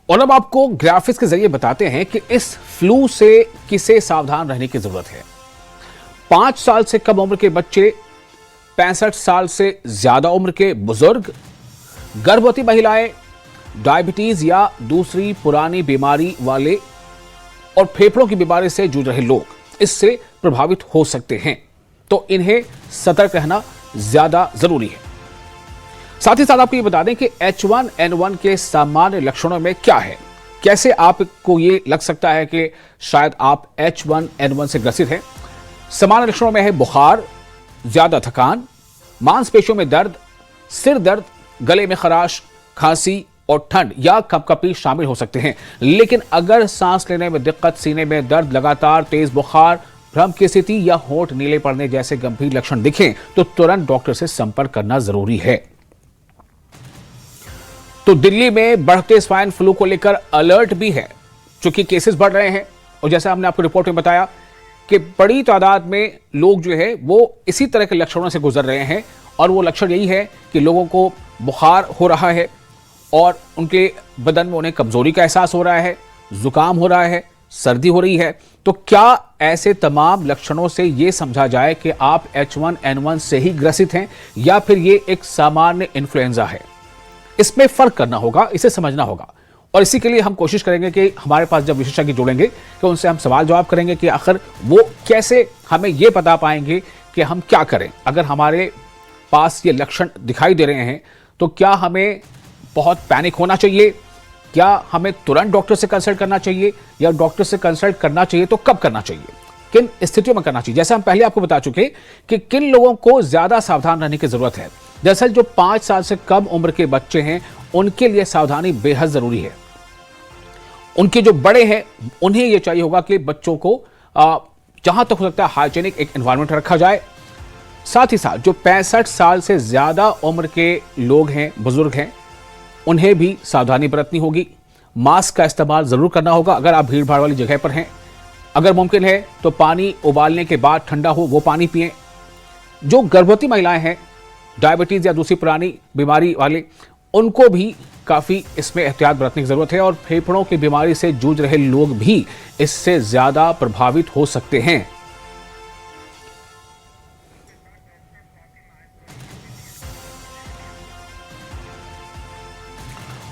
और अब आपको ग्राफिक्स के जरिए बताते हैं कि इस फ्लू से किसे सावधान रहने की जरूरत है। 5 साल से कम उम्र के बच्चे, 65 साल से ज्यादा उम्र के बुजुर्ग, गर्भवती महिलाएं, डायबिटीज या दूसरी पुरानी बीमारी वाले और फेफड़ों की बीमारी से जूझ रहे लोग इससे प्रभावित हो सकते हैं, तो इन्हें सतर्क रहना ज्यादा जरूरी है। साथ ही साथ आपको ये बता दें कि H1N1 के सामान्य लक्षणों में क्या है, कैसे आपको ये लग सकता है कि शायद आप H1N1 से ग्रसित हैं। सामान्य लक्षणों में है बुखार, ज्यादा थकान, मांसपेशियों में दर्द, सिर दर्द, गले में खराश, खांसी और ठंड या कपकपी शामिल हो सकते हैं। लेकिन अगर सांस लेने में दिक्कत, सीने में दर्द, लगातार तेज बुखार, भ्रम की स्थिति या होंठ नीले पड़ने जैसे गंभीर लक्षण दिखें तो तुरंत डॉक्टर से संपर्क करना जरूरी है। तो दिल्ली में बढ़ते स्वाइन फ्लू को लेकर अलर्ट भी है, चूंकि केसेस बढ़ रहे हैं और जैसा हमने आपको रिपोर्ट में बताया कि बड़ी तादाद में लोग जो है वो इसी तरह के लक्षणों से गुजर रहे हैं। और वो लक्षण यही है कि लोगों को बुखार हो रहा है और उनके बदन में उन्हें कमजोरी का एहसास हो रहा है, जुकाम हो रहा है, सर्दी हो रही है। तो क्या ऐसे तमाम लक्षणों से यह समझा जाए कि आप H1N1 से ही ग्रसित हैं या फिर ये एक सामान्य इन्फ्लुएंजा है? इसमें फर्क करना होगा, इसे समझना होगा। और इसी के लिए हम कोशिश करेंगे कि हमारे पास जब विशेषज्ञ जुड़ेंगे तो उनसे हम सवाल जवाब करेंगे कि आखिर वो कैसे हमें यह बता पाएंगे कि हम क्या करें। अगर हमारे पास ये लक्षण दिखाई दे रहे हैं तो क्या हमें बहुत पैनिक होना चाहिए, क्या हमें तुरंत डॉक्टर से कंसल्ट करना चाहिए, या डॉक्टर से कंसल्ट करना चाहिए तो कब करना चाहिए, किन स्थितियों में करना चाहिए। जैसे हम पहले आपको बता चुके कि किन लोगों को ज्यादा सावधान रहने की जरूरत है। दरअसल जो 5 साल से कम उम्र के बच्चे हैं उनके लिए सावधानी बेहद जरूरी है। उनके जो बड़े हैं उन्हें यह चाहिए होगा कि बच्चों को जहां तक हो सकता है हाइजीनिक एक एनवायरनमेंट रखा जाए। साथ ही साथ जो 65 साल से ज्यादा उम्र के लोग हैं, बुजुर्ग हैं, उन्हें भी सावधानी बरतनी होगी। मास्क का इस्तेमाल जरूर करना होगा अगर आप भीड़ भाड़ वाली जगह पर हैं। अगर मुमकिन है तो पानी उबालने के बाद ठंडा हो वो पानी पिएं। जो गर्भवती महिलाएं हैं, डायबिटीज या दूसरी पुरानी बीमारी वाले, उनको भी काफी इसमें एहतियात बरतने की जरूरत है। और फेफड़ों की बीमारी से जूझ रहे लोग भी इससे ज्यादा प्रभावित हो सकते हैं।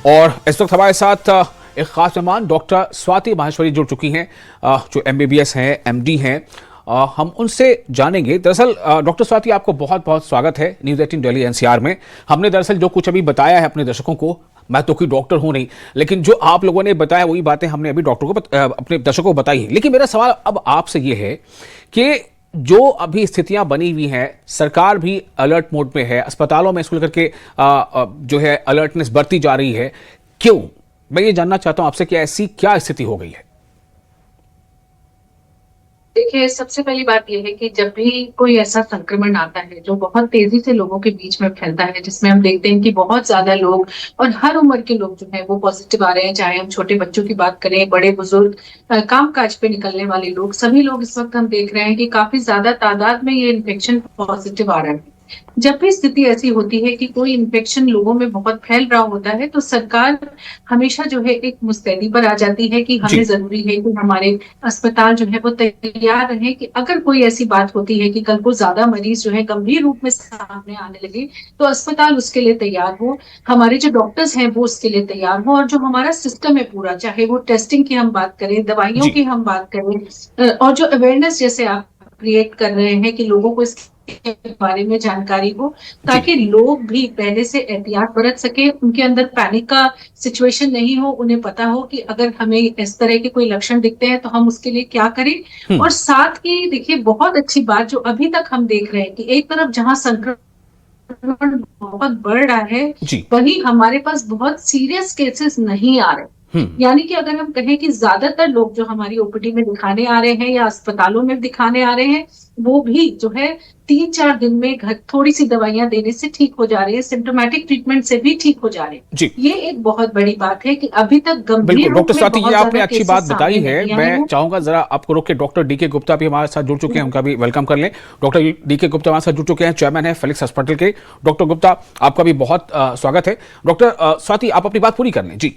और इस वक्त हमारे साथ एक खास मेहमान डॉक्टर स्वाति माहेश्वरी जुड़ चुकी हैं, जो MBBS हैं, MD हैं। हम उनसे जानेंगे। दरअसल डॉक्टर स्वाति, आपको बहुत बहुत स्वागत है न्यूज़ 18 दिल्ली NCR में। हमने दरअसल जो कुछ अभी बताया है अपने दर्शकों को, मैं तो कोई डॉक्टर हूं नहीं, लेकिन जो आप लोगों ने बताया वही बातें हमने अभी डॉक्टर को अपने दर्शकों को बताई है। लेकिन मेरा सवाल अब आपसे ये है कि जो अभी स्थितियां बनी हुई हैं, सरकार भी अलर्ट मोड में है, अस्पतालों में इसको लेकर के जो है अलर्टनेस बरती जा रही है, क्यों? मैं ये जानना चाहता हूं आपसे कि ऐसी क्या स्थिति हो गई है। देखिए, सबसे पहली बात यह है कि जब भी कोई ऐसा संक्रमण आता है जो बहुत तेजी से लोगों के बीच में फैलता है, जिसमें हम देखते हैं कि बहुत ज्यादा लोग और हर उम्र के लोग जो है वो पॉजिटिव आ रहे हैं, चाहे हम छोटे बच्चों की बात करें, बड़े बुजुर्ग, काम काज पे निकलने वाले लोग, सभी लोग इस वक्त हम देख रहे हैं कि काफी ज्यादा तादाद में ये इन्फेक्शन पॉजिटिव आ रहा है। जब भी स्थिति ऐसी होती है कि कोई इन्फेक्शन लोगों में बहुत फैल रहा होता है तो सरकार हमेशा जो है एक मुस्तैदी पर आ जाती है कि हमें जरूरी है कि हमारे अस्पताल जो है वो तैयार रहे कि अगर कोई ऐसी बात होती है कि कल को ज्यादा मरीज जो है गंभीर रूप में सामने आने लगे तो अस्पताल उसके लिए तैयार हो, हमारे जो डॉक्टर्स हैं वो उसके लिए तैयार हो, और जो हमारा सिस्टम है पूरा, चाहे वो टेस्टिंग की हम बात करें, दवाइयों की हम बात करें, और जो अवेयरनेस जैसे आप क्रिएट कर रहे हैं कि लोगों को इसके बारे में जानकारी हो, ताकि लोग भी पहले से एहतियात बरत सके, उनके अंदर पैनिक का सिचुएशन नहीं हो, उन्हें पता हो कि अगर हमें इस तरह के कोई लक्षण दिखते हैं तो हम उसके लिए क्या करें। और साथ ही देखिए, बहुत अच्छी बात जो अभी तक हम देख रहे हैं कि एक तरफ जहां संक्रमण बहुत बढ़ रहा है, वहीं हमारे पास बहुत सीरियस केसेस नहीं आ रहे। यानी कि अगर हम कहें कि ज्यादातर लोग जो हमारी OPD में दिखाने आ रहे हैं या अस्पतालों में दिखाने आ रहे हैं, वो भी जो है 3-4 दिन में घर थोड़ी सी दवाइयां देने से ठीक हो जा रहे हैं, सिम्टोमेटिक ट्रीटमेंट से भी ठीक हो जा रहे हैं। ये एक बहुत बड़ी बात है कि अभी तक गंभीर डॉक्टर स्वाति, ये आपने अच्छी बात बताई है। मैं चाहूंगा जरा आपको रोक के डॉक्टर DK गुप्ता भी हमारे साथ जुड़ चुके हैं, उनका भी वेलकम कर लें। डॉक्टर DK गुप्ता हमारे साथ जुड़ चुके हैं, चेयरमैन है फेलिक्स हॉस्पिटल के। डॉक्टर गुप्ता, आपका भी बहुत स्वागत है। डॉक्टर स्वाति, आप अपनी बात पूरी कर लें। जी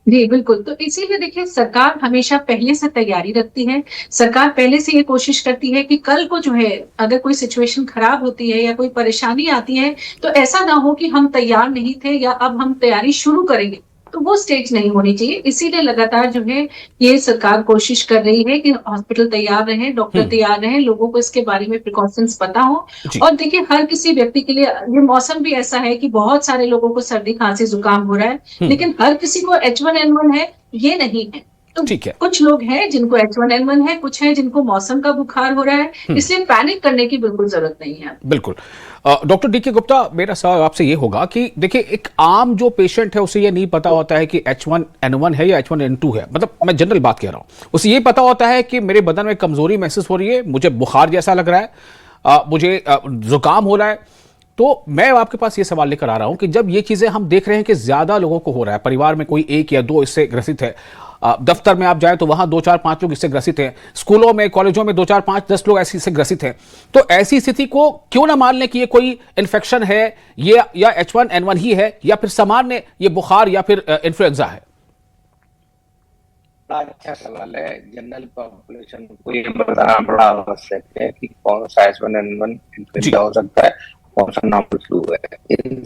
जी, बिल्कुल। तो इसीलिए देखिए सरकार हमेशा पहले से तैयारी रखती है। सरकार पहले से ये कोशिश करती है कि कल को जो है अगर कोई सिचुएशन खराब होती है या कोई परेशानी आती है, तो ऐसा ना हो कि हम तैयार नहीं थे या अब हम तैयारी शुरू करेंगे। तो वो स्टेज नहीं होनी चाहिए। इसीलिए लगातार जो है ये सरकार कोशिश कर रही है कि हॉस्पिटल तैयार रहें, डॉक्टर हम्म। तैयार रहें, लोगों को इसके बारे में प्रिकॉशंस पता हो। जी। और देखिए हर किसी व्यक्ति के लिए ये मौसम भी ऐसा है कि बहुत सारे लोगों को सर्दी, खाँसी, जुकाम हो रहा है। हम्म। लेकिन हर किसी को H1N1 है, ये नहीं है। तो ठीक है। कुछ लोग हैं जिनको H1N1 है, कुछ हैं जिनको मौसम का बुखार हो रहा है, हम्म। इसलिए पैनिक करने की बिल्कुल ज़रूरत नहीं है। बिल्कुल। डॉक्टर डी के गुप्ता, मेरा सवाल आपसे ये होगा कि देखिए एक आम जो पेशेंट है उसे ये नहीं पता होता है कि H1N1 है या H1N2 है, मतलब मैं जनरल बात कह रहा हूं। उसे ये पता होता है कि मेरे बदन में कमजोरी महसूस हो रही है, मुझे बुखार जैसा लग रहा है, मुझे जुकाम हो रहा है। तो मैं आपके पास ये सवाल लेकर आ रहा हूं कि जब ये चीजें हम देख रहे हैं कि ज्यादा लोगों को हो रहा है, परिवार में कोई एक या दो इससे ग्रसित है, दफ्तर में आप जाएं तो वहां 2 4 5 लोग इससे ग्रसित हैं, स्कूलों में कॉलेजों में 2 4 5 10 लोग ऐसे इससे ग्रसित हैं, तो ऐसी स्थिति को क्यों ना मान लें कि ये कोई इन्फेक्शन है, ये या H1N1 ही है, या फिर सामान्य ये बुखार या फिर इन्फ्लुएंजा है? बड़ा अच्छा सवाल है। जनरल पॉपुलेशन को ये बताना बड़ा आवश्यक है कि कौन सा H1N1 जी। इन्फ्लुएंजा हो सकता है, कौन सा नॉर्मल फ्लू है।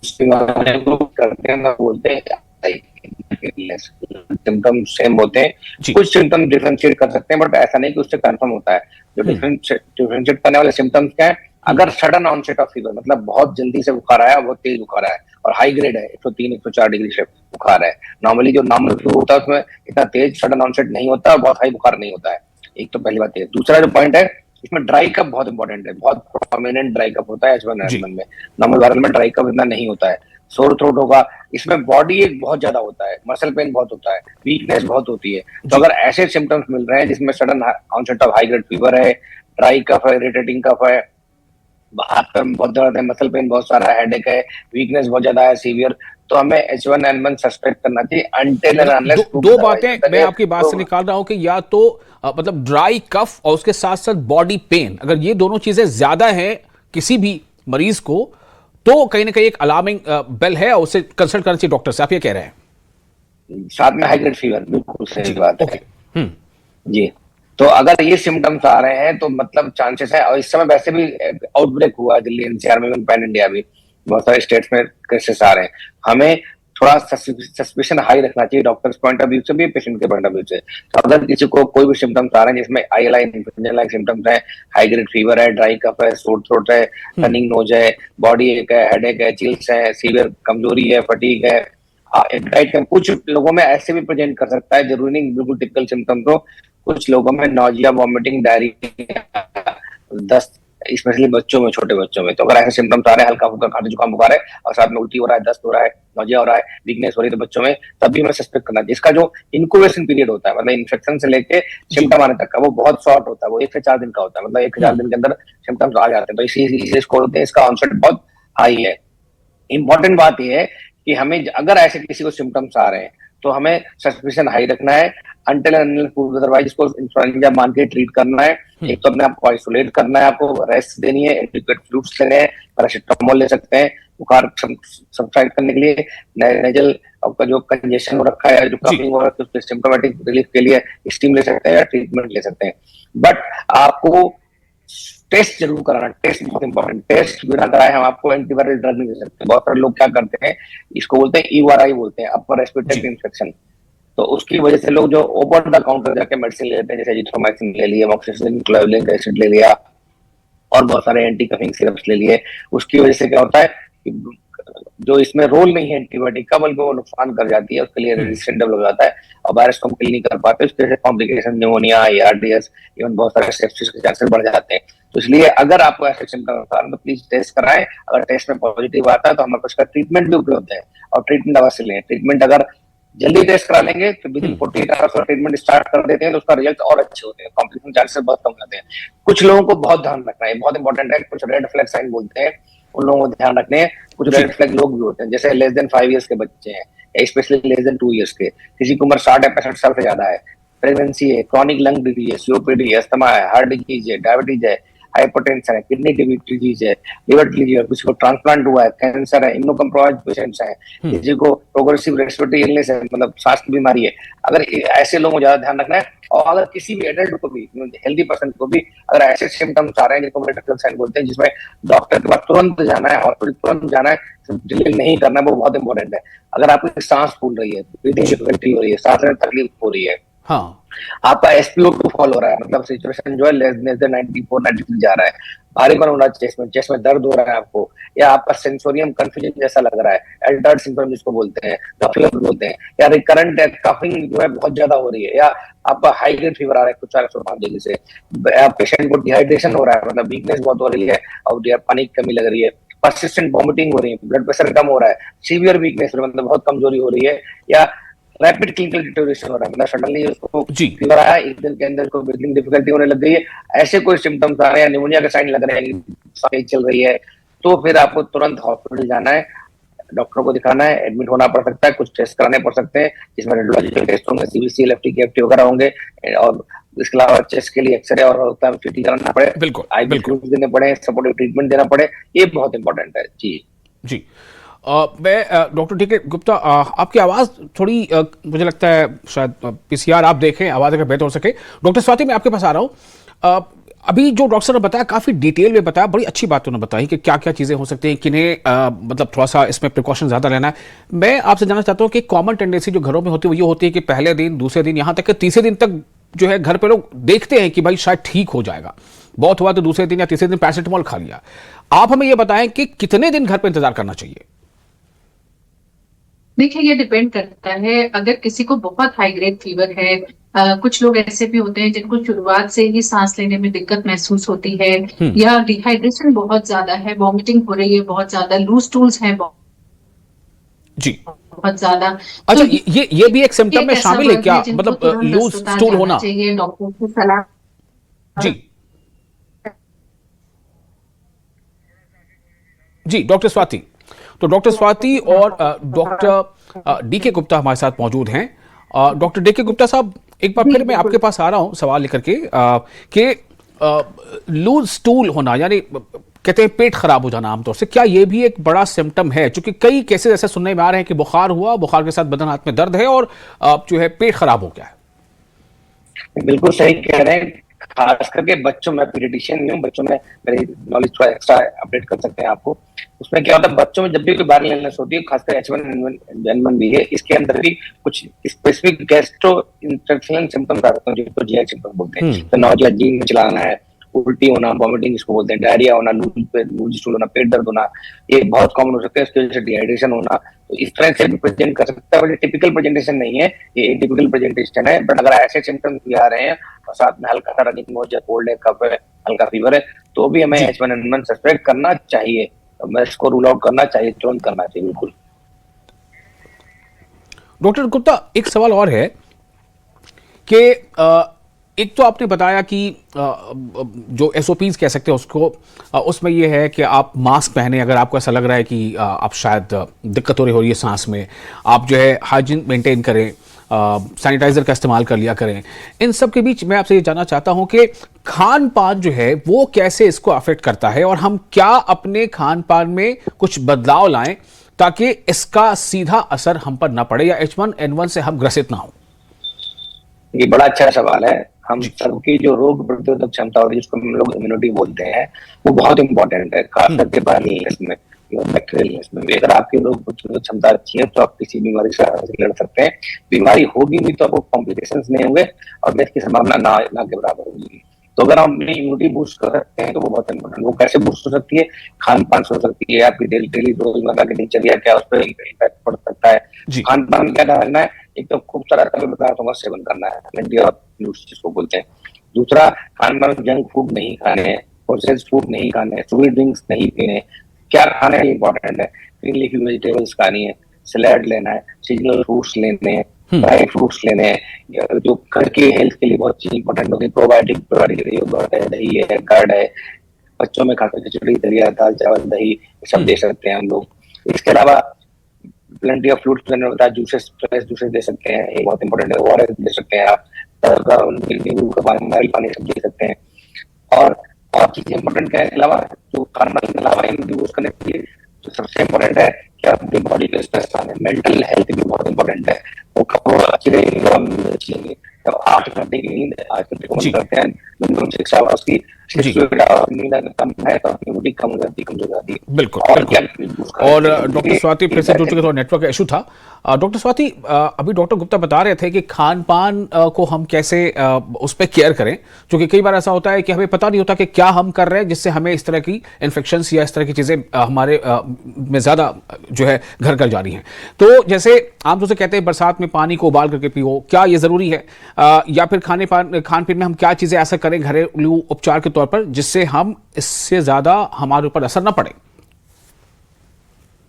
करते हैं ना, बोलते हैं सिम्टम सेम होते हैं, जी। कुछ सिम्टम डिफरेंशिएट कर सकते हैं, बट ऐसा नहीं कि उससे कंफर्म होता है। जो हम्म। डिफरेंशिएट करने वाले सिम्टम्स क्या है? अगर सडन ऑनसेट ऑफ फीवर, मतलब बहुत जल्दी से बुखार आया, बहुत तेज बुखार आया और हाई ग्रेड है, 103 104 डिग्री से बुखार है। नॉर्मली जो नॉर्मल फ्लू होता है उसमें इतना तेज सडन ऑनसेट नहीं होता और बहुत हाई बुखार नहीं होता है। एक तो पहली बात है। दूसरा जो पॉइंट है, इसमें ड्राई कफ बहुत इंपॉर्टेंट है, बहुत प्रोमिनेंट ड्राई कफ होता है जी। H1N1 में। नॉर्मल वायरल में ड्राई कफ इतना नहीं होता है। सोर थ्रोट होगा, इसमें बॉडी एक बहुत ज्यादा होता है, मसल पेन बहुत होता है, वीकनेस बहुत होती है। तो जी। अगर ऐसे सिम्टम्स मिल रहे हैं जिसमें sudden onset of high grade fever है, ड्राई कफ है, इरिटेटिंग कफ है, हाथ पैर में बहुत दर्द है, मसल पेन बहुत सारा, हेडेक है, वीकनेस बहुत ज्यादा है, सीवियर, तो हमें H1N1 सस्पेक्ट करना चाहिए अनटिल एंड मतलब अनलेस दो प्रूव्ड दो अदरवाइज। बातें मतलब मैं ये आपकी बात से तो निकाल रहा हूं कि या तो मतलब ड्राई कफ और उसके साथ साथ बॉडी पेन, अगर ये दोनों चीजें ज्यादा हैं किसी भी मरीज को, तो कहीं ना कहीं एक अलार्मिंग बेल है और उसे कंसल्ट करना चाहिए डॉक्टर से, आप ये कह रहे हैं? साथ में हाई ग्रेड फीवर, बिल्कुल सही जी। बात ओके। है हम्म। जी। तो अगर ये सिम्टम्स आ रहे हैं तो मतलब चांसेस है, और इस समय वैसे भी आउटब्रेक हुआ है दिल्ली एनसीआर में, पैन इंडिया भी बहुत सारे स्टेट्स में केसेस आ रहे हैं। हमें थोड़ा सस्पिशन हाई रखना चाहिए, डॉक्टर्स पॉइंट ऑफ व्यू से भी, पेशेंट के पॉइंट ऑफ व्यू से। तो अगर किसी को कोई भी सिम्टम्स आ रहे हैं जिसमें ILI इन्फ्लुएंजा लाइक सिम्टम्स है, हाई ग्रेड फीवर है, ड्राई कफ है, सोर थ्रोट है, हम्म। रनिंग नोज है, बॉडी एक है, हेडेक है, चिल्स है, सीवियर कमजोरी है, फटीग है, राइट, कुछ लोगों में ऐसे भी प्रेजेंट कर सकता है, जरूरी नहीं बिल्कुल टिपिकल सिम्टम्स हो। कुछ लोगों में नौजिया, वॉमिटिंग, डायरिया, दस्त, स्पेशली बच्चों में, छोटे बच्चों में। तो अगर ऐसे सिम्टम्स आ रहे हैं, हल्का फुल्का खांसी जुकाम बुखार है और साथ में उल्टी हो रहा है, दस्त हो रहा है, नौजिया हो रहा है, वीकनेस हो रही है तो बच्चों में, तब भी हमें सस्पेक्ट करना चाहिए। इसका जो इनक्यूबेशन पीरियड होता है, मतलब इन्फेक्शन से लेके जी। सिम्टम आने तक का, वो बहुत शॉर्ट होता है, वो 1 से 4 दिन का होता है। मतलब 1 से 4 हम्म। दिन के अंदर सिम्टम्स आ जाते हैं, तो इसी इसको बोलते हैं इसका ऑनसेट बहुत हाई है। इंपॉर्टेंट बात यह है कि हमें अगर ऐसे किसी को सिम्टम्स आ रहे हैं तो हमें सस्पिशन हाई रखना है, अनटिल अदरवाइज इसको इन्फ्लुएंजा मान के ट्रीट करना है। हम्म। एक तो अपने आप को आइसोलेट करना है, आपको रेस्ट देनी है, एडिक्वेट फ्लूइड्स लेने हैं, पैरासिटामोल ले सकते हैं बुखार सबसाइड करने के लिए, नेजल आपका जो कंजेशन हो रखा है, जो जी। कफिंग हो रखा है, उसके सिम्टोमेटिक रिलीफ के लिए स्टीम ले सकते हैं या ट्रीटमेंट ले सकते हैं। बट आपको टेस्ट जरूर कराना, टेस्ट बहुत इंपॉर्टेंट। टेस्ट बिना कराए हम आपको एंटीवायरल ड्रग नहीं दे सकते। बहुत सारे लोग क्या करते हैं, इसको बोलते हैं EORI बोलते हैं, अपर रेस्पिरेटरी जी। इन्फेक्शन। तो उसकी वजह से लोग जो ओवर द काउंटर जाके मेडिसिन ले लेते हैं, जैसे एजिथ्रोमाइसिन ले लिया, अमोक्सिसिलिन, क्लोविलिन एसिड ले लिया और बहुत सारे एंटी कफिंग सिरप्स ले लिए। उसकी वजह से क्या होता है कि जो इसमें रोल नहीं है एंटीबायोटिक का, बल्कि वो नुकसान कर जाती है, उसके लिए हम्म। रेजिस्टेंट डेवलप हो जाता है और वायरस को हम किल नहीं कर पाते, उसके वजह से कॉम्प्लिकेशन, न्यूमोनिया, ARDS, इवन बहुत सारे सेप्सिस के चांसेस बढ़ जाते हैं। तो इसलिए अगर आपको ऐसे सिम्टम्स आ रहे हैं तो प्लीज टेस्ट कराएं। अगर टेस्ट में पॉजिटिव आता है तो हमारे पास उसका ट्रीटमेंट भी उपलब्ध है, और ट्रीटमेंट अवश्य लें। ट्रीटमेंट अगर जल्दी टेस्ट करा लेंगे तो विद इन हम्म। 48 आवर्स का ट्रीटमेंट स्टार्ट कर देते हैं तो उसका रिजल्ट और अच्छे होते हैं, कॉम्प्लिकेशन चांसेस बहुत कम आते हैं। कुछ लोगों को बहुत ध्यान रखना है, बहुत इंपॉर्टेंट है, कुछ रेड फ्लैग साइन बोलते हैं, उन लोगों को ध्यान रखने हैं। कुछ जी। रेड फ्लैग लोग भी होते हैं, जैसे लेस देन 5 ईयर्स के बच्चे हैं, स्पेशली लेस देन 2 ईयर्स के, किसी की उम्र 60 या 65 साल से ज्यादा है, प्रेगनेंसी है, क्रॉनिक लंग डिजीज है, COPD है, अस्थमा है, हार्ट डिजीज है, डायबिटीज है, हाइपरटेंशन है, किडनी डिजीज है, लिवर डिजीज है, किसी को ट्रांसप्लांट हुआ है, कैंसर है, इम्यूनोकम्प्रोमाइज्ड पेशेंट्स हैं, किसी को प्रोग्रेसिव रेस्पिरेटरी इलनेस है, मतलब सांस की बीमारी है। अगर ऐसे लोगों को ज्यादा ध्यान रखना है। और अगर किसी भी एडल्ट को भी, हेल्दी पर्सन को भी अगर ऐसे सिम्टम्स आ रहे हैं जिनको क्लिनिकल साइन बोलते हैं, जिसमें डॉक्टर के पास तुरंत जाना है, हॉस्पिटल तुरंत जाना है, डिले नहीं करना है, वो बहुत इंपॉर्टेंट है। अगर आपकी सांस फूल रही है, ब्रीदिंग डिफिकल्टी हो रही है, सांस में तकलीफ हो रही है, हाँ, आपका SpO2 फॉल हो रहा है, मतलब सिचुएशन जो है लेस देन 94 93 जा रहा है, भारीपन हो रहा है चेस्ट में दर्द हो रहा है आपको, या आपका सेंसोरियम कंफ्यूजन जैसा लग रहा है, एल्टर्ड सिम्पटम जिसको बोलते हैं, गफलत बोलते हैं, या रिकरेंट कफिंग जो है बहुत ज्यादा हो रही है, या आपका हाई ग्रेड फीवर आ रहा है कुछ 405 डिग्री से, पेशेंट को डिहाइड्रेशन हो रहा है, मतलब वीकनेस बहुत हो रही है और पानी की कमी लग रही है, परसिस्टेंट वॉमिटिंग हो रही है, ब्लड प्रेशर कम हो रहा है, सीवियर वीकनेस मतलब बहुत कमजोरी हो रही है, या रैपिड क्लिनिकल डिटोरेशन हो रहा है, मतलब सडनली उसको फीवर आया, एक दिन के अंदर को ब्रीथिंग डिफिकल्टी होने लग गई है, ऐसे कोई सिम्टम्स आ रहे हैं, निमोनिया के साइन लग रहे हैं, सांस चल रही है, तो फिर आपको तुरंत हॉस्पिटल जाना है, डॉक्टर को दिखाना है, एडमिट होना पड़ सकता है, कुछ टेस्ट कराने पड़ सकते हैं, जिसमें रेडियोलॉजिकल टेस्ट होंगे, CBC, LFT, KFT वगैरह होंगे, और इसके अलावा चेस्ट के लिए एक्सरे और होता है CT कराना पड़े, बिल्कुल, IV फ्लूइड देने पड़े, सपोर्टिव ट्रीटमेंट देना पड़े, ये बहुत इंपॉर्टेंट है। जी जी। मैं डॉक्टर DK गुप्ता, आपकी आवाज़ थोड़ी मुझे लगता है शायद PCR आप देखें, आवाज़ अगर बेहतर हो सके। डॉक्टर स्वाति, मैं आपके पास आ रहा हूँ। अभी जो डॉक्टर ने बताया काफ़ी डिटेल में बताया, बड़ी अच्छी बात उन्होंने बताई कि क्या क्या चीज़ें हो सकती हैं, किन्हें मतलब थोड़ा सा इसमें प्रिकॉशन ज़्यादा लेना है। मैं आपसे जानना चाहता हूँ कि कॉमन टेंडेंसी जो घरों में होती है वो ये होती है कि पहले दिन, दूसरे दिन, यहाँ तक कि तीसरे दिन तक जो है घर पे लोग देखते हैं कि भाई शायद ठीक हो जाएगा, बहुत हुआ तो दूसरे दिन या तीसरे दिन पैरासिटामोल खा लिया। आप हमें ये बताएं कि कितने दिन घर पे इंतजार करना चाहिए? देखिए, ये डिपेंड करता है। अगर किसी को बहुत हाई ग्रेड फीवर है, कुछ लोग ऐसे भी होते हैं जिनको शुरुआत से ही सांस लेने में दिक्कत महसूस होती है, या डिहाइड्रेशन बहुत ज्यादा है, वॉमिटिंग हो रही है बहुत ज्यादा, लूज स्टूल्स हैं जी, बहुत ज्यादा, अच्छा, तो ये भी एक सिम्टम में शामिल है क्या, मतलब लूज स्टूल होना? चाहिए, डॉक्टर की सलाह। जी जी, डॉक्टर स्वाति। तो डॉक्टर स्वाति और डॉक्टर DK गुप्ता हमारे साथ मौजूद हैं। डॉक्टर DK गुप्ता साहब, एक बार फिर मैं आपके पास आ रहा हूं सवाल लेकर के कि लूज स्टूल होना, यानी कहते हैं पेट खराब हो जाना आमतौर से, क्या ये भी एक बड़ा सिम्टम है? क्योंकि कई केसेस ऐसे सुनने में आ रहे हैं कि बुखार हुआ, बुखार के साथ बदन हाथ में दर्द है और जो है पेट खराब हो गया है। बिल्कुल सही कह रहे हैं, खास करके बच्चों में, पीडियाट्रिशियन नहीं हूँ, बच्चों में मेरी नॉलेज थोड़ा एक्स्ट्रा अपडेट कर सकते हैं आपको। उसमें क्या होता है, बच्चों में जब भी कोई वायरल इलनेस होती है, खासकर H1N1 भी है, इसके अंदर भी कुछ स्पेसिफिक गैस्ट्रो इंटेस्टाइनल सिम्टम्स आते हैं, जिसको GI सिम्टम्स बोलते हैं। तो नौजिया, जी में चलाना है, उल्टी होना, वॉमिटिंग इसको बोलते हैं, डायरिया होना, लूज स्टूल होना, पेट दर्द होना, ये बहुत कॉमन हो सकता है। इसकी वजह से डिहाइड्रेशन होना, तो इस तरह से भी प्रेजेंट कर सकता है, बट टिपिकल प्रेजेंटेशन नहीं है, ये एटिपिकल प्रेजेंटेशन है। बट अगर ऐसे सिम्टम्स भी आ रहे हैं और साथ में हल्का सा रनिंग नोज या कोल्ड है, कफ है, हल्का फीवर है, तो भी हमें H1N1 सस्पेक्ट करना चाहिए, मैं इसको रूल आउट करना चाहिए, तुरंत करना चाहिए। बिल्कुल। डॉक्टर गुप्ता, एक सवाल और है कि एक तो आपने बताया कि जो SOPs कह सकते हैं उसको, उसमें ये है कि आप मास्क पहने, अगर आपको ऐसा लग रहा है कि आप शायद दिक्कत हो रही है सांस में, आप जो है हाइजीन मेंटेन करें, सैनिटाइजर का इस्तेमाल कर लिया करें। इन सब के बीच मैं आपसे ये जानना चाहता हूं कि खान पान जो है वो कैसे इसको अफेक्ट करता है, और हम क्या अपने खान पान में कुछ बदलाव लाएं ताकि इसका सीधा असर हम पर ना पड़े या H1N1 से हम ग्रसित ना हो। ये बड़ा अच्छा सवाल है। हम सबकी जो रोग प्रतिरोधक क्षमता होती है, जिसको हम लोग इम्यूनिटी बोलते हैं, वो बहुत इंपॉर्टेंट है, खास करके पानी इसमें, बैक्टीरियल इसमें। अगर आपकी रोग प्रतिरोधक क्षमता अच्छी है तो आप किसी बीमारी से लड़ सकते हैं। बीमारी होगी भी तो आपको कॉम्प्लिकेशंस नहीं होंगे और डेथ की संभावना ना के बराबर होगी। तो अगर हम अपनी इम्यूनिटी बूस्ट कर सकते हैं तो वो बहुत इंपॉर्टेंट। वो कैसे बूस्ट हो सकती है? खान पान से हो सकती है, आपकी डेली रोजमर्रा की दिनचर्या क्या, उस पर इम्पैक्ट पड़ सकता है। खान पान क्या करना है? एक तो खूब सारा तरल पदार्थों का सेवन करना है, प्लेंटी ऑफ फ्रूट्स जिसको बोलते हैं। दूसरा, खान पान जंक फूड नहीं खाने हैं, प्रोसेस्ड फूड नहीं खाने, शुगर ड्रिंक्स नहीं पीने। क्या खाना है इंपॉर्टेंट है, ग्रीन लीफी वेजिटेबल्स खानी है, सलाद लेना है, सीजनल फ्रूट्स लेने हैं, ड्राई फ्रूट्स लेने हैं, जो घर के हेल्थ के लिए बहुत चीज इंपॉर्टेंट होती है। प्रोबायोटिक योगर्ट है, दही है, कर्ड है, बच्चों में खाकर खिचड़ी, दलिया, दाल चावल, दही, ये सब दे सकते हैं हम लोग। इसके अलावा प्लेंटी ऑफ फ्रूट्स, मैंने बताया, जूसेस, फ्रेश जूसेस दे सकते हैं, ये बहुत इंपॉर्टेंट है। ORS दे सकते हैं आप, नींबू का पानी, नारियल पानी सब दे सकते हैं। और और चीजें इंपॉर्टेंट क्या है के अलावा, जो खाना के अलावा यूज करने के लिए तो सबसे इम्पोर्टेंट है कि अपनी बॉडी पे स्ट्रेस आने, मेंटल हेल्थ भी बहुत इंपॉर्टेंट है। वो कपड़ों अच्छी रहेगी तो हम अच्छी लेंगे। जब 8 घंटे की नींद आजकल रिकमेंड करते हैं मिनिमम 6 आवर्स की, 6 आवर्स नींद अगर कम है तो इम्यूनिटी कम हो जाती है, कमजोर हो जाती है। बिल्कुल और बिल्कुल। और डॉक्टर स्वाति फिर से जुड़ चुके, थोड़ा नेटवर्क का इशू था। डॉक्टर स्वाति, अभी डॉक्टर गुप्ता बता रहे थे कि खान पान को हम कैसे उस पर केयर करें, क्योंकि कई बार ऐसा होता है कि हमें पता नहीं होता कि क्या हम कर रहे हैं जिससे हमें इस तरह की इन्फेक्शंस या इस तरह की चीजें हमारे में ज्यादा जो है घर कर जा रही हैं। तो जैसे आमतौर से कहते हैं बरसात में पानी को उबाल करके पियो, क्या ये जरूरी है? या फिर खान पीन में हम क्या चीजें ऐसा करें घरेलू उपचार के तौर पर जिससे हम इससे ज्यादा हमारे ऊपर असर ना पड़े?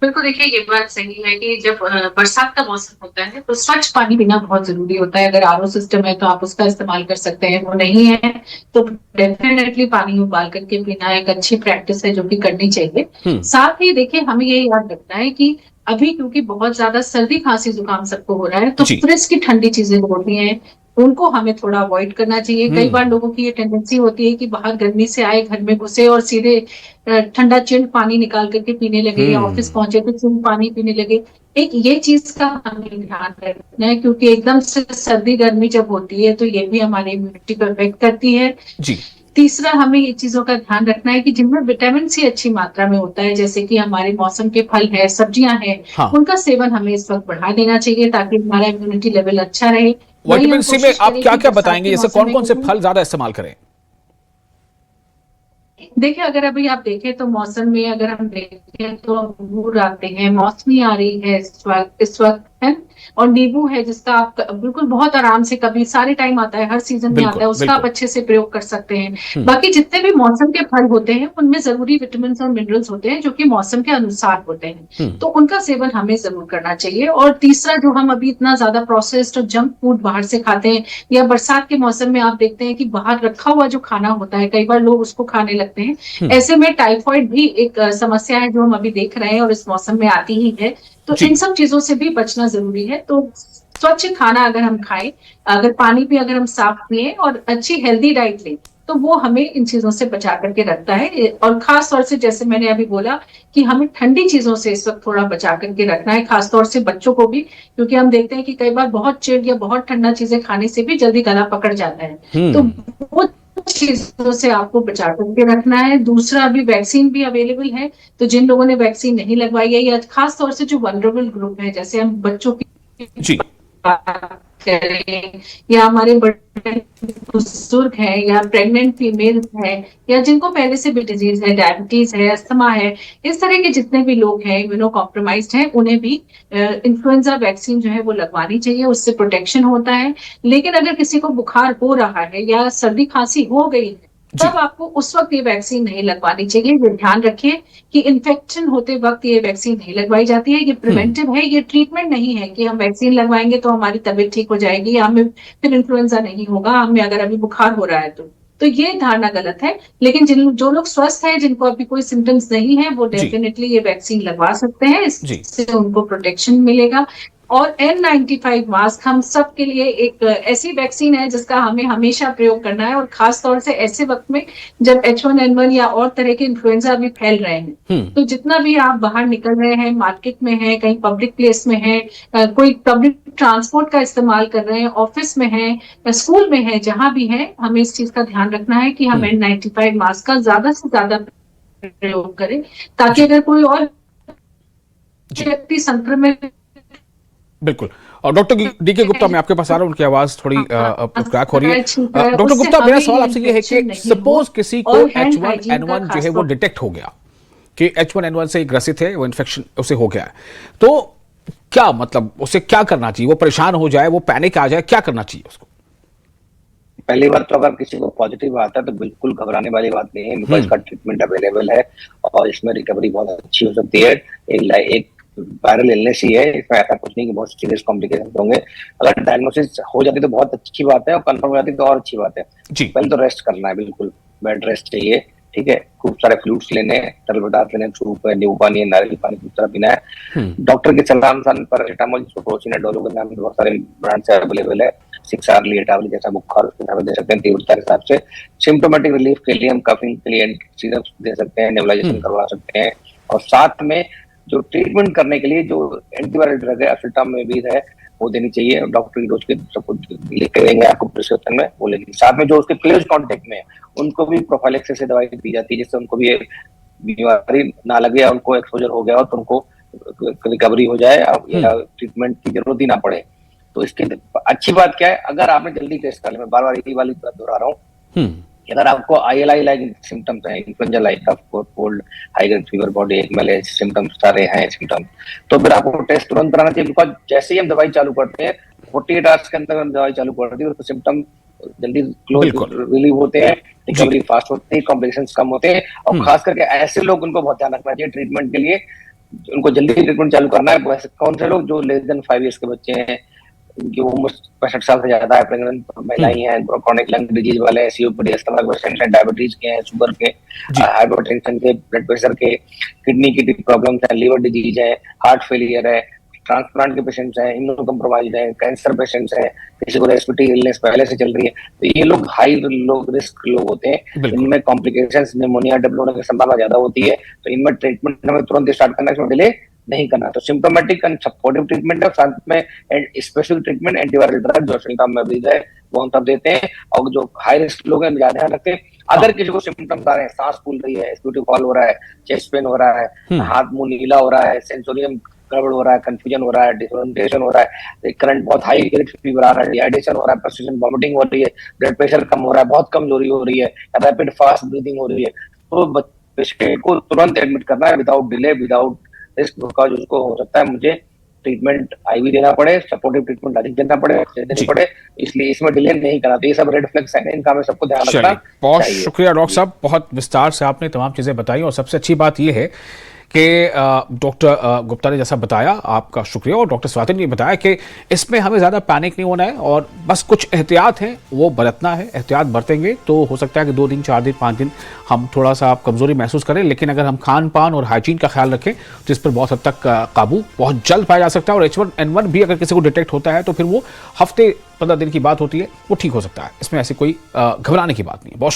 बिल्कुल, देखिए ये बात सही है कि जब बरसात का मौसम होता है तो स्वच्छ पानी पीना बहुत जरूरी होता है। अगर आरओ सिस्टम है तो आप उसका इस्तेमाल कर सकते हैं, वो नहीं है तो डेफिनेटली पानी उबाल करके पीना एक अच्छी प्रैक्टिस है जो कि करनी चाहिए। साथ ही देखिए हमें ये याद रखना है कि अभी क्योंकि बहुत ज्यादा सर्दी खांसी जुकाम सबको हो रहा है तो फ्रिज की ठंडी चीजें होती हैं उनको हमें थोड़ा अवॉइड करना चाहिए। कई बार लोगों की ये टेंडेंसी होती है कि बाहर गर्मी से आए, घर में घुसे और सीधे ठंडा चिल्ड पानी निकाल करके पीने लगे, या ऑफिस पहुंचे तो चिल्ड पानी पीने लगे। एक ये चीज का हमें ध्यान रखना है क्योंकि एकदम से सर्दी गर्मी जब होती है तो ये भी हमारी इम्यूनिटी को अफेक्ट करती है जी। तीसरा, हमें ये चीजों का ध्यान रखना है कि जिनमें विटामिन सी अच्छी मात्रा में होता है, जैसे कि हमारे मौसम के फल है, सब्जियां हैं, उनका सेवन हमें इस वक्त बढ़ा देना चाहिए ताकि हमारा इम्यूनिटी लेवल अच्छा रहे। विटामिन सी में आप क्या क्या बताएंगे, जैसे कौन कौन से फल ज्यादा इस्तेमाल करें? देखिए अगर अभी आप देखें तो मौसम में अगर हम देखें तो अंगूर आते हैं, मौसमी आ रही है इस वक्त है, और नींबू है जिसका आप बिल्कुल बहुत आराम से, कभी सारे टाइम आता है, हर सीजन में आता है, उसका आप अच्छे से प्रयोग कर सकते हैं। बाकी जितने भी मौसम के फल होते हैं उनमें जरूरी विटामिन और मिनरल्स होते हैं जो कि मौसम के अनुसार होते हैं, तो उनका सेवन हमें जरूर करना चाहिए। और तीसरा, जो हम अभी इतना ज्यादा प्रोसेस्ड और जंक फूड बाहर से खाते हैं, या बरसात के मौसम में आप देखते हैं कि बाहर रखा हुआ जो खाना होता है कई बार लोग उसको खाने लगते हैं, ऐसे में टाइफाइड भी एक समस्या है जो हम अभी देख रहे हैं और इस मौसम में आती ही है। तो इन सब चीजों से भी बचना जरूरी है। तो स्वच्छ खाना अगर हम खाएं, अगर पानी भी अगर हम साफ पिए और अच्छी हेल्दी डाइट लें तो वो हमें इन चीजों से बचा करके रखता है। और खास तौर से जैसे मैंने अभी बोला कि हमें ठंडी चीजों से इस वक्त थोड़ा बचा करके रखना है, खासतौर से बच्चों को भी, क्योंकि हम देखते हैं कि कई बार बहुत चिल्ड या बहुत ठंडा चीजें खाने से भी जल्दी गला पकड़ जाता है, तो वो चीजों से आपको बचा करके रखना है। दूसरा, अभी वैक्सीन भी अवेलेबल है, तो जिन लोगों ने वैक्सीन नहीं लगवाई है या खास तौर से जो वल्नरेबल ग्रुप है, जैसे हम बच्चों की जी करें या हमारे बड़े बुजुर्ग हैं या प्रेग्नेंट फीमेल है या जिनको पहले से भी डिजीज है, डायबिटीज है, अस्थमा है, इस तरह के जितने भी लोग हैं इम्यूनो कॉम्प्रोमाइज्ड हैं, उन्हें भी इन्फ्लुएंजा वैक्सीन जो है वो लगवानी चाहिए, उससे प्रोटेक्शन होता है। लेकिन अगर किसी को बुखार हो रहा है या सर्दी खांसी हो गई है तब आपको उस वक्त ये वैक्सीन नहीं लगवानी चाहिए। ये ध्यान रखिए कि इन्फेक्शन होते वक्त ये वैक्सीन नहीं लगवाई जाती है, ये प्रिवेंटिव है, ये ट्रीटमेंट नहीं है कि हम वैक्सीन लगवाएंगे तो हमारी तबीयत ठीक हो जाएगी या हमें फिर इन्फ्लुएंजा नहीं होगा, हमें अगर अभी बुखार हो रहा है तो ये धारणा गलत है। लेकिन जो लोग स्वस्थ हैं, जिनको अभी कोई सिम्टम्स नहीं है, वो डेफिनेटली ये वैक्सीन लगवा सकते हैं, इससे उनको प्रोटेक्शन मिलेगा। और N95 मास्क हम सब के लिए एक ऐसी वैक्सीन है जिसका हमें हमेशा प्रयोग करना है, और खास तौर से ऐसे वक्त में जब H1N1 या और तरह के इन्फ्लुएंजा अभी फैल रहे हैं। तो जितना भी आप बाहर निकल रहे हैं, मार्केट में है, कहीं पब्लिक प्लेस में है, कोई पब्लिक ट्रांसपोर्ट का इस्तेमाल कर रहे हैं, ऑफिस में है, स्कूल में है, जहां भी है, हमें इस चीज का ध्यान रखना है कि हम N95 मास्क का ज्यादा से ज्यादा प्रयोग करें, ताकि अगर कोई और व्यक्ति संक्रमित। बिल्कुल। और डॉक्टर डीके गुप्ता, मैं आपके पास आ रहा हूं, उनकी आवाज थोड़ी क्रैक हो रही है। डॉक्टर गुप्ता, मेरा सवाल आपसे ये है कि सपोज किसी को H1N1 जो है वो डिटेक्ट हो गया कि H1N1 से ग्रसित है, वो इन्फेक्शन उसे हो गया है, तो क्या मतलब उसे क्या करना चाहिए? वो परेशान हो जाए, वो पैनिक आ जाए, क्या करना चाहिए उसको? पहली बात तो अगर किसी को पॉजिटिव आता है तो बिल्कुल घबराने वाली बात नहीं है, बिकॉज इसका ट्रीटमेंट अवेलेबल है और इसमें रिकवरी बहुत अच्छी हो सकती है। एक वायरल इलनेस ही है, इसमें ऐसा कुछ नहीं कि बहुत सीरियस कॉम्प्लिकेशन होंगे। अगर डायग्नोसिस हो जाती तो बहुत अच्छी बात है, और कंफर्म हो जाती तो और अच्छी बात है। पहले तो रेस्ट करना है, बिल्कुल बेड रेस्ट चाहिए, ठीक है। खूब सारे फ्लूइड्स लेने, तरल पदार्थ लेने, सूप है, नींबू पानी है, नारियल पानी खूब सारा पीना है। डॉक्टर के सलाह अनुसार पैरासिटामोल, सुप्रोसिन, डोलो के नाम बहुत सारे ब्रांड से अवेलेबल है, 6 आवर्ली 8 आवर्ली जैसा बुखार उसके हिसाब से दे सकते हैं तीव्रता के हिसाब से। सिम्टोमेटिक रिलीफ के लिए हम कफिंग के लिए सिरप दे सकते हैं, नेबुलाइजेशन करवा सकते हैं, और साथ में जो ट्रीटमेंट करने के लिए जो एंटीवायरल ड्रग है एसिटामिनोबेन है वो देनी चाहिए। डॉक्टर की डोज के सब कुछ लिख के देंगे आपको प्रिस्क्रिप्शन में, वो लेंगे। साथ में जो उसके क्लोज कॉन्टेक्ट में है उनको भी प्रोफाइलैक्सिस से दवाई दी जाती है, जिससे उनको भी बीमारी ना लगे या उनको एक्सपोजर हो गया हो तो उनको रिकवरी हो जाए या ट्रीटमेंट की जरूरत ही ना पड़े। तो इसकी अच्छी बात क्या है, अगर आपने जल्दी टेस्ट कर लिया, मैं बार बार यही वाली बात दोहरा रहा हूँ, अगर आपको ILI लाइक सिम्टम्स है, इन्फ्लुएंजा लाइक आपको cold, high grade fever, body एक मलेज सिम्टम्स सारे हैं सिम्टम्स, तो फिर आपको टेस्ट तुरंत कराना चाहिए। बिकॉज जैसे ही हम दवाई चालू करते हैं 48 आवर्स के अंदर हम दवाई चालू करते हैं, उसके सिम्टम जल्दी रिलीव होते हैं, रिकवरी फास्ट होती है, कॉम्प्लिकेशंस कम होते हैं। और खास करके ऐसे लोग, उनको बहुत ध्यान रखना चाहिए ट्रीटमेंट के लिए, उनको जल्दी ट्रीटमेंट चालू करना है। वैसे कौन से लोग जो लेस देन 5 ईयर्स के बच्चे हैं, उनकी उम्र 65 साल से ज्यादा है, प्रेग्नेंट महिलाएं हैं, क्रॉनिक लंग डिजीज वाले हैं, COPD अस्थमा के पेशेंट हैं, डायबिटीज के हैं, शुगर के, हाइपरटेंशन के, ब्लड प्रेशर के, किडनी की प्रॉब्लम्स है, लीवर डिजीज है, हार्ट फेलियर है, ट्रांसप्लांट के पेशेंट्स हैं, इम्यूनो कम्प्रोमाइज्ड हैं, कैंसर पेशेंट्स हैं, किसी को रेस्पिरेटरी इलनेस पहले से चल रही है, तो ये लोग हाई लोग रिस्क लोग होते हैं। इनमें कॉम्प्लिकेशंस, निमोनिया डेवलप होने की संभावना ज्यादा होती है, तो इनमें ट्रीटमेंट हमें तुरंत स्टार्ट करना है, इसमें डिले नहीं करना। तो सिम्टोमेटिक एंड सपोर्टिव ट्रीटमेंट है, साथ में स्पेसिफिक ट्रीटमेंट एंटीवायरल ड्रग जो एसिटामिनोबेन है वो हम तब देते हैं। और जो हाई रिस्क लोग हैं ज्यादा ध्यान रखते हैं। अगर किसी को सिम्टम्स आ रहे हैं, सांस फूल रही है, एस्पिरेटरी फॉल हो रहा है, चेस्ट पेन हो रहा है, हाथ मुंह नीला हो रहा है, सेंसोरियम गड़बड़ हो रहा है, कंफ्यूजन हो रहा है, डिसोरिएंटेशन हो रहा है, करंट बहुत हाई ग्रेड फीवर आ रहा है, डिहाइड्रेशन हो रहा है, पर्सिस्टेंट वॉमिटिंग हो रही है, ब्लड प्रेशर कम हो रहा है, बहुत कमजोरी हो रही है, रैपिड फास्ट ब्रीदिंग हो रही है, तो पेशेंट को तुरंत एडमिट करना है without delay, without risk. Because उसको हो सकता है मुझे ट्रीटमेंट IV देना पड़े, सपोर्टिव ट्रीटमेंट अधिक देना पड़े, देनी पड़े, इसलिए इसमें डिले नहीं करना। तो ये सब रेड फ्लैग्स हैं, इनका हमें सबको ध्यान रखना चाहिए। बहुत शुक्रिया डॉक्टर साहब, बहुत विस्तार से आपने तमाम चीजें बताई। और सबसे अच्छी बात यह है कि डॉक्टर गुप्ता ने जैसा बताया, आपका शुक्रिया, और डॉक्टर स्वाति ने बताया कि इसमें हमें ज़्यादा पैनिक नहीं होना है और बस कुछ एहतियात हैं वो बरतना है। एहतियात बरतेंगे तो हो सकता है कि 2 दिन, 4 दिन, 5 दिन हम थोड़ा सा आप कमज़ोरी महसूस करें, लेकिन अगर हम खान पान और हाइजीन का ख्याल रखें तो इस पर बहुत हद तक काबू बहुत जल्द पाया जा सकता है। और H1N1 भी अगर किसी को डिटेक्ट होता है तो फिर वो हफ्ते 15 दिन की बात होती है, वो ठीक हो सकता है। इसमें ऐसी कोई घबराने की बात नहीं है। बहुत शुक्रिया।